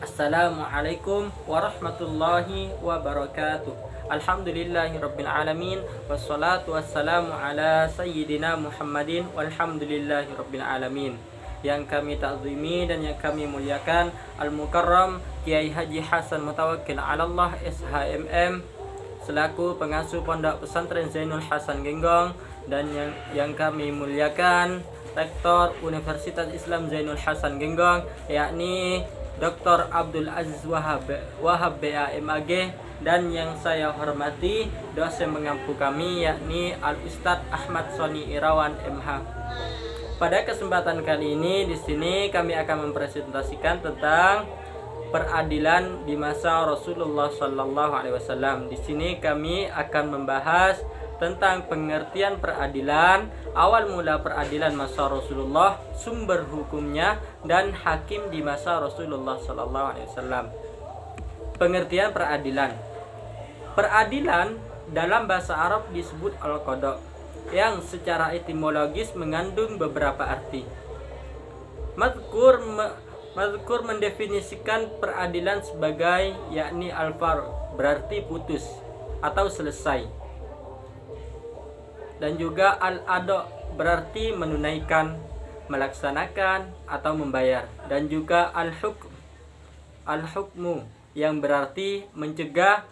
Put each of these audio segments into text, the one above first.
Assalamualaikum warahmatullahi wabarakatuh. Alhamdulillahi rabbil alamin. Wassalatu wassalamu ala sayyidina Muhammadin. Walhamdulillahi rabbil alamin. Yang kami ta'zimi dan yang kami muliakan Al-Mukarram Kiai Haji Hasan Mutawakkil Alallah SHMM selaku pengasuh Pondok Pesantren Zainul Hasan Genggong, dan yang kami muliakan Rektor Universitas Islam Zainul Hasan Genggong, yakni Dr. Abdul Aziz Wahab BAMAG, dan yang saya hormati dosen mengampu kami yakni Al-Ustadz Ahmad Soni Irawan MH. Pada kesempatan kali ini di sini kami akan mempresentasikan tentang peradilan di masa Rasulullah Sallallahu Alaihi Wasallam. Di sini kami akan membahas tentang pengertian peradilan, awal mula peradilan masa Rasulullah, sumber hukumnya, dan hakim di masa Rasulullah Sallallahu Alaihi Wasallam. Pengertian peradilan. Peradilan dalam bahasa Arab disebut al-qada, yang secara etimologis mengandung beberapa arti. Mazkur mendefinisikan peradilan sebagai yakni al-far, berarti putus atau selesai. Dan juga al-ada berarti menunaikan, melaksanakan atau membayar. Dan juga al-hukmu yang berarti mencegah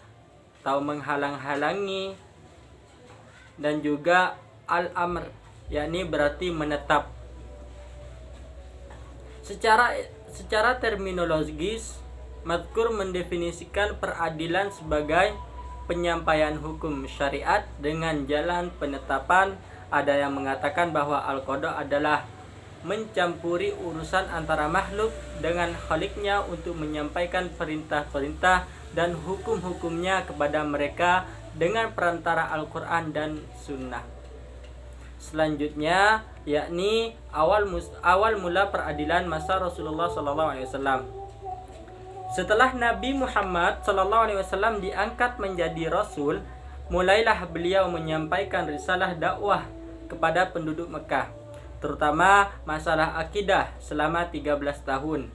atau menghalang-halangi. Dan juga al-amr yakni berarti menetap. Secara terminologis, mazkur mendefinisikan peradilan sebagai penyampaian hukum syariat dengan jalan penetapan. Ada yang mengatakan bahwa al-qada adalah mencampuri urusan antara makhluk dengan khaliknya untuk menyampaikan perintah-perintah dan hukum-hukumnya kepada mereka dengan perantara Al-Quran dan Sunnah. Selanjutnya yakni awal mula peradilan masa Rasulullah SAW. Setelah Nabi Muhammad SAW diangkat menjadi Rasul, mulailah beliau menyampaikan risalah dakwah kepada penduduk Mekah, terutama masalah akidah selama 13 tahun.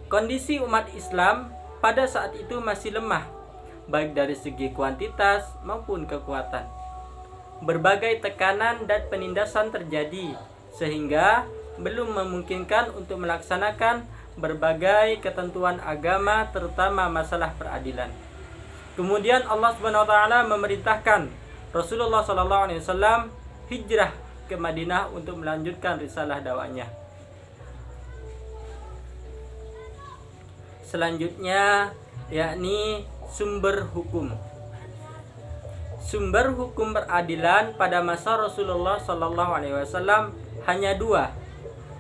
Kondisi umat Islam pada saat itu masih lemah, baik dari segi kuantitas maupun kekuatan. Berbagai tekanan dan penindasan terjadi, sehingga belum memungkinkan untuk melaksanakan berbagai ketentuan agama, terutama masalah peradilan. Kemudian Allah Subhanahu wa taala memerintahkan Rasulullah sallallahu alaihi wasallam hijrah ke Madinah untuk melanjutkan risalah dakwahnya. Selanjutnya yakni sumber hukum. Sumber hukum peradilan pada masa Rasulullah sallallahu alaihi wasallam hanya dua,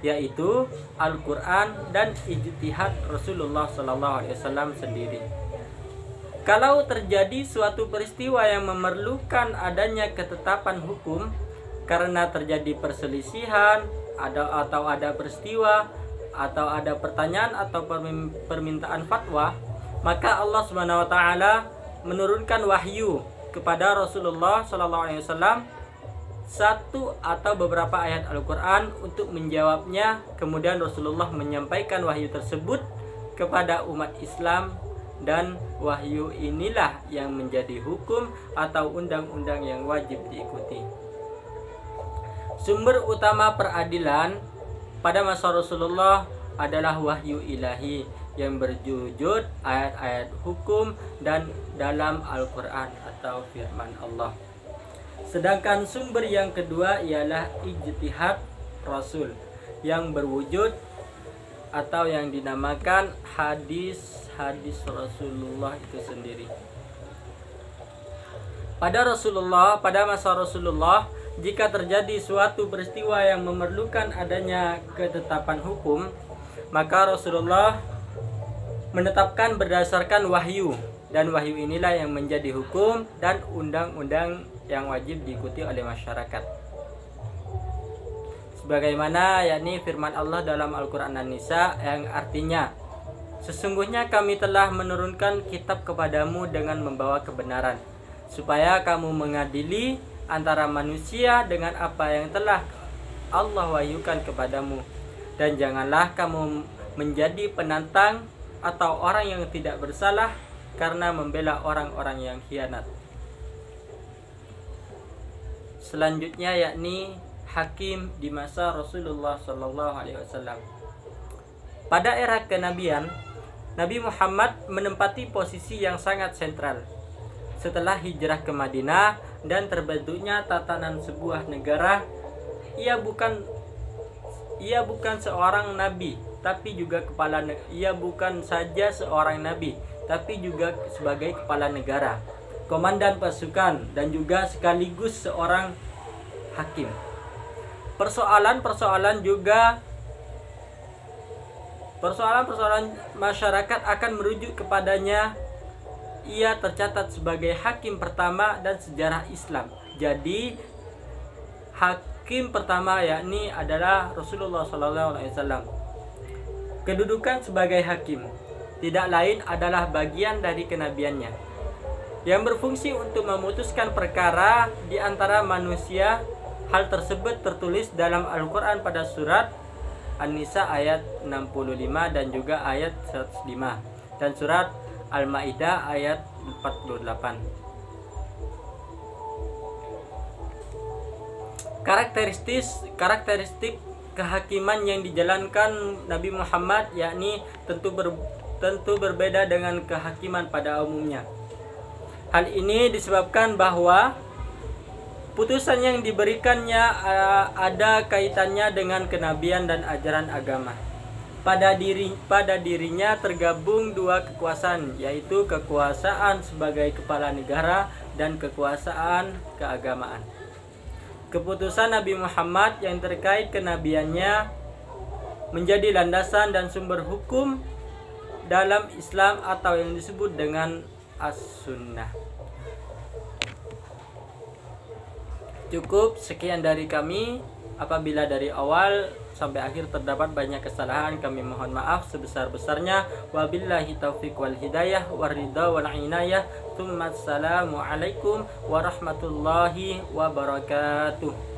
yaitu Al-Quran dan ijtihad Rasulullah SAW sendiri. Kalau terjadi suatu peristiwa yang memerlukan adanya ketetapan hukum karena terjadi perselisihan, atau ada peristiwa, atau ada pertanyaan atau permintaan fatwa, maka Allah Subhanahu wa taala menurunkan wahyu kepada Rasulullah SAW satu atau beberapa ayat Al-Quran untuk menjawabnya. Kemudian Rasulullah menyampaikan wahyu tersebut kepada umat Islam, dan wahyu inilah yang menjadi hukum atau undang-undang yang wajib diikuti. Sumber utama peradilan pada masa Rasulullah adalah wahyu ilahi yang berjujur ayat-ayat hukum dan dalam Al-Quran atau firman Allah. Sedangkan sumber yang kedua ialah ijtihad Rasul yang berwujud atau yang dinamakan hadis Rasulullah itu sendiri. Pada masa Rasulullah, jika terjadi suatu peristiwa yang memerlukan adanya ketetapan hukum, maka Rasulullah menetapkan berdasarkan wahyu, dan wahyu inilah yang menjadi hukum dan undang-undang yang wajib diikuti oleh masyarakat. Sebagaimana yakni firman Allah dalam Al-Quran An-Nisa yang artinya, sesungguhnya kami telah menurunkan kitab kepadamu dengan membawa kebenaran, supaya kamu mengadili antara manusia dengan apa yang telah Allah wahyukan kepadamu, dan janganlah kamu menjadi penantang atau orang yang tidak bersalah karena membela orang-orang yang khianat. Selanjutnya yakni hakim di masa Rasulullah SAW. Pada era kenabian, Nabi Muhammad menempati posisi yang sangat sentral. Setelah hijrah ke Madinah dan terbentuknya tatanan sebuah negara, ia bukan seorang nabi, tapi juga ia bukan saja seorang nabi, tapi juga sebagai kepala negara, komandan pasukan, dan juga sekaligus seorang hakim. Persoalan masyarakat akan merujuk kepadanya. Ia tercatat sebagai hakim pertama dan sejarah Islam. Jadi hakim pertama yakni adalah Rasulullah SAW. Kedudukan sebagai hakim tidak lain adalah bagian dari kenabiannya yang berfungsi untuk memutuskan perkara di antara manusia. Hal tersebut tertulis dalam Al-Quran pada surat An-Nisa ayat 65 dan juga ayat 105, dan surat Al-Maidah ayat 48. Karakteristik kehakiman yang dijalankan Nabi Muhammad yakni tentu berbeda dengan kehakiman pada umumnya. Hal ini disebabkan bahwa putusan yang diberikannya ada kaitannya dengan kenabian dan ajaran agama. Pada dirinya tergabung dua kekuasaan, yaitu kekuasaan sebagai kepala negara dan kekuasaan keagamaan. Keputusan Nabi Muhammad yang terkait kenabiannya menjadi landasan dan sumber hukum dalam Islam atau yang disebut dengan As-Sunnah. Cukup sekian dari kami. Apabila dari awal sampai akhir terdapat banyak kesalahan, kami mohon maaf sebesar-besarnya. Wabillahi taufiq wal hidayah waridha wal inayah. Assalamualaikum warahmatullahi wabarakatuh.